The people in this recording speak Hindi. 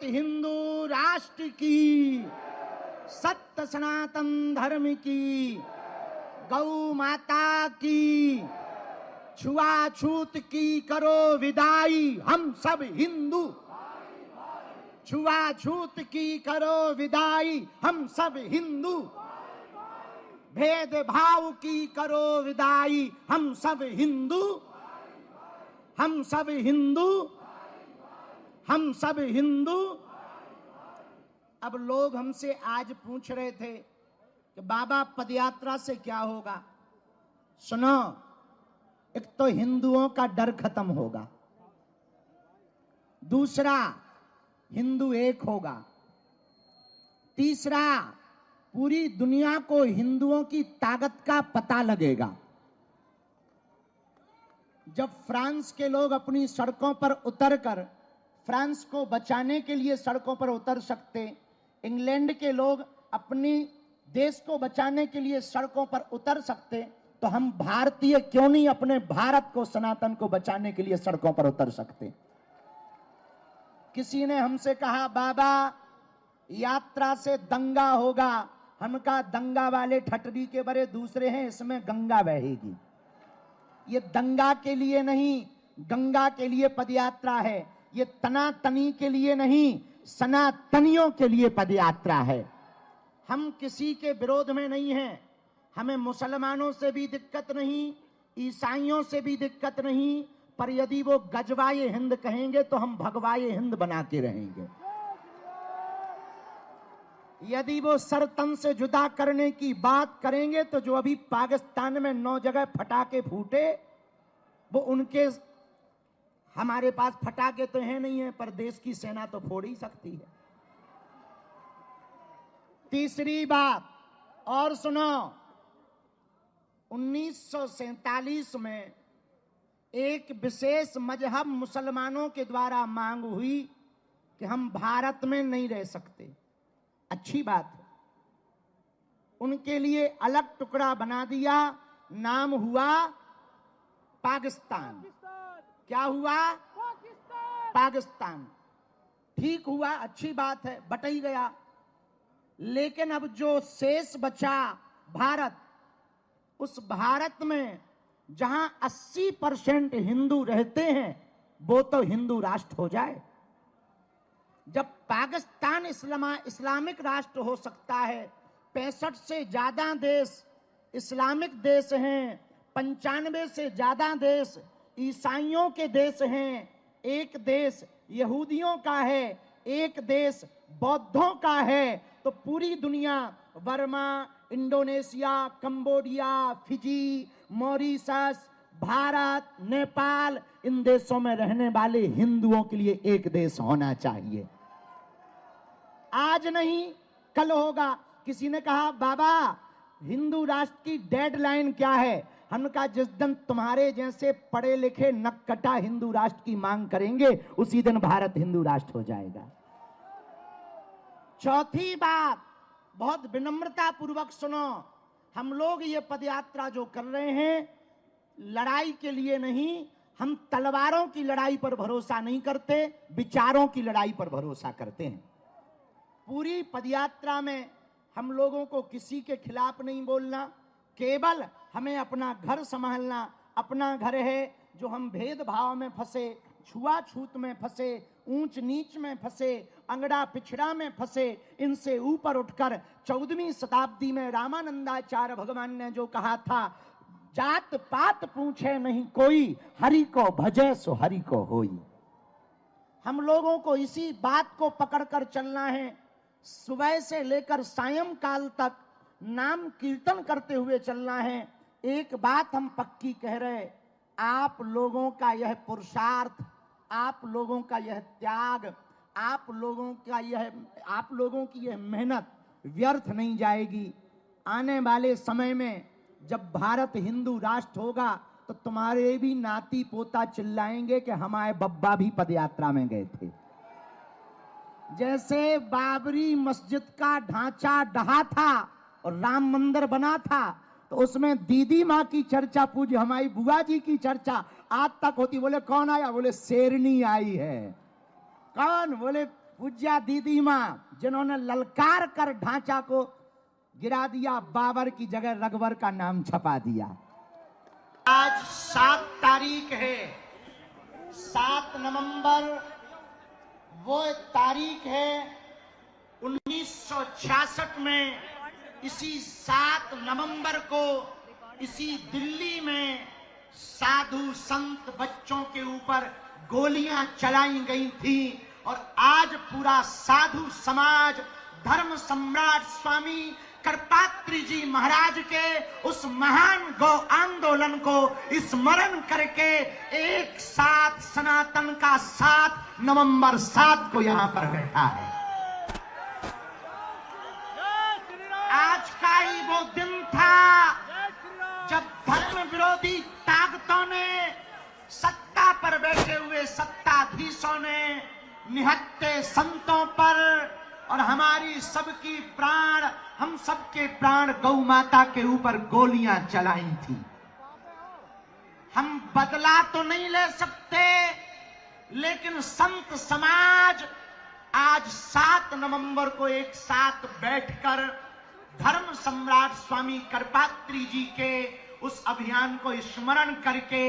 हिंदू राष्ट्र की, सत्य सनातन धर्म की, गौ माता की, छुआछूत की करो विदाई, हम सब हिंदू। छुआछूत की करो विदाई, हम सब हिंदू। भेदभाव की करो विदाई, हम सब हिंदू। हम सब हिंदू, हम सब हिंदू। अब लोग हमसे आज पूछ रहे थे कि बाबा पदयात्रा से क्या होगा। सुनो, एक तो हिंदुओं का डर खत्म होगा, दूसरा हिंदू एक होगा, तीसरा पूरी दुनिया को हिंदुओं की ताकत का पता लगेगा। जब फ्रांस के लोग अपनी सड़कों पर उतरकर फ्रांस को बचाने के लिए सड़कों पर उतर सकते, इंग्लैंड के लोग अपनी देश को बचाने के लिए सड़कों पर उतर सकते, तो हम भारतीय क्यों नहीं अपने भारत को, सनातन को बचाने के लिए सड़कों पर उतर सकते। किसी ने हमसे कहा बाबा यात्रा से दंगा होगा। हम कहा दंगा वाले ठटरी के बड़े दूसरे हैं, इसमें गंगा बहेगी। ये दंगा के लिए नहीं, गंगा के लिए पदयात्रा है। ये तनातनी के लिए नहीं, सनातनियों के लिए पदयात्रा है। हम किसी के विरोध में नहीं हैं। हमें मुसलमानों से भी दिक्कत नहीं, ईसाइयों से भी दिक्कत नहीं, पर यदि वो गजवाए हिंद कहेंगे तो हम भगवाए हिंद बना के रहेंगे। यदि वो सर तन से जुदा करने की बात करेंगे तो जो अभी पाकिस्तान में 9 जगह फटाके फूटे, वो उनके, हमारे पास फटाके तो हैं नहीं है, पर देश की सेना तो फोड़ ही सकती है। तीसरी बात और सुनो, 1947 में एक विशेष मजहब मुसलमानों के द्वारा मांग हुई कि हम भारत में नहीं रह सकते। अच्छी बात है, उनके लिए अलग टुकड़ा बना दिया, नाम हुआ पाकिस्तान। क्या हुआ? पाकिस्तान। ठीक हुआ, अच्छी बात है, बट ही गया। लेकिन अब जो शेष बचा भारत, उस भारत में जहां 80% हिंदू रहते हैं, वो तो हिंदू राष्ट्र हो जाए। जब पाकिस्तान इस्लामिक राष्ट्र हो सकता है, 65 से ज्यादा देश इस्लामिक देश हैं, 95 से ज्यादा देश ईसाइयों के देश हैं, एक देश यहूदियों का है, एक देश बौद्धों का है, तो पूरी दुनिया, Burma, Indonesia, Cambodia, Fiji, Mauritius, Bharat, Nepal, इन देशों में रहने वाले हिंदुओं के लिए एक देश होना चाहिए। आज नहीं कल होगा। किसी ने कहा बाबा हिंदू राष्ट्र की डेडलाइन क्या है? हमने कहा जिस दिन तुम्हारे जैसे पढ़े लिखे नक्कटा हिंदू राष्ट्र की मांग करेंगे, उसी दिन भारत हिंदू राष्ट्र हो जाएगा। चौथी बात, बहुत विनम्रता पूर्वक सुनो, हम लोग ये पदयात्रा जो कर रहे हैं, लड़ाई के लिए नहीं, हम तलवारों की लड़ाई पर भरोसा नहीं करते, विचारों की लड़ाई पर भरोसा करते हैं। पूरी पदयात्रा में हम लोगों को किसी के खिलाफ नहीं बोलना, केवल हमें अपना घर संभालना। अपना घर है जो हम भेदभाव में फंसे, छुआछूत में फंसे, ऊंच नीच में फंसे, अंगड़ा पिछड़ा में फंसे, इनसे ऊपर उठकर 14वीं शताब्दी में रामानंदाचार्य भगवान ने जो कहा था, जात पात पूछे नहीं कोई, हरि को भजे सो हरि को होई। हम लोगों को इसी बात को पकड़कर चलना है। सुबह से लेकर सायंकाल तक नाम कीर्तन करते हुए चलना है। एक बात हम पक्की कह रहे, आप लोगों का यह पुरुषार्थ, आप लोगों का यह त्याग, आप लोगों की यह मेहनत व्यर्थ नहीं जाएगी। आने वाले समय में जब भारत हिंदू राष्ट्र होगा, तो तुम्हारे भी नाती पोता चिल्लाएंगे कि हमारे बब्बा भी पदयात्रा में गए थे। जैसे बाबरी मस्जिद का ढांचा ढहा था और राम मंदिर बना था, तो उसमें दीदी माँ की चर्चा, पूज्य हमारी बुआ जी की चर्चा आज तक होती। बोले कौन आया? बोले शेरनी आई है। कौन? बोले पूज्या दीदी माँ जिन्होंने ललकार कर ढांचा को गिरा दिया, बाबर की जगह रघुवर का नाम छपा दिया। आज 7 तारीख है, 7 नवंबर वो तारीख है 1966 में। इसी 7 नवंबर को इसी दिल्ली में साधु संत बच्चों के ऊपर गोलियां चलाई गई थी और आज पूरा साधु समाज धर्म सम्राट स्वामी करपात्री जी महाराज के उस महान गौ आंदोलन को स्मरण करके एक साथ सनातन का 7 नवंबर 7 को यहां पर बैठा है। आज का ही वो दिन था जब धर्म विरोधी ताकतों ने, सत्ता पर बैठे हुए सत्ताधीशों ने निहत्थे संतों पर और हमारी सबकी प्राण, हम सबके प्राण गौ माता के ऊपर गोलियां चलाई थी। हम बदला तो नहीं ले सकते, लेकिन संत समाज आज 7 नवंबर को एक साथ बैठकर धर्म सम्राट स्वामी करपात्री जी के उस अभियान को स्मरण करके